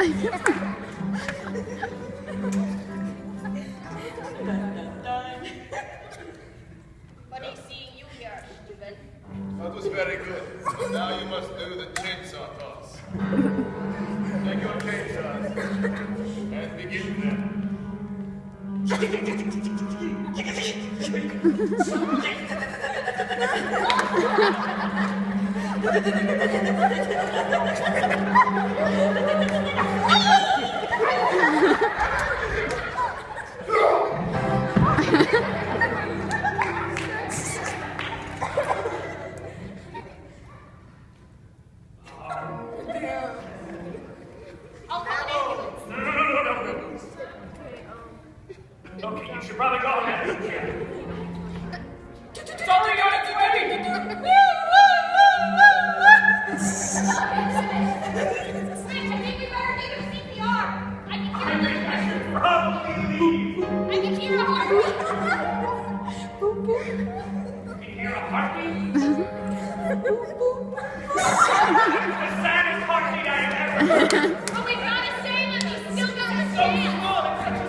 Funny seeing you here, Stephen. That was very good. Now you must do the chainsaw toss. Take your chainsaws and begin them. Okay, you should probably go ahead. Sorry, you're not ready. Probably leave. I can hear a heartbeat. You can hear a heartbeat? The saddest heartbeat I have ever heard.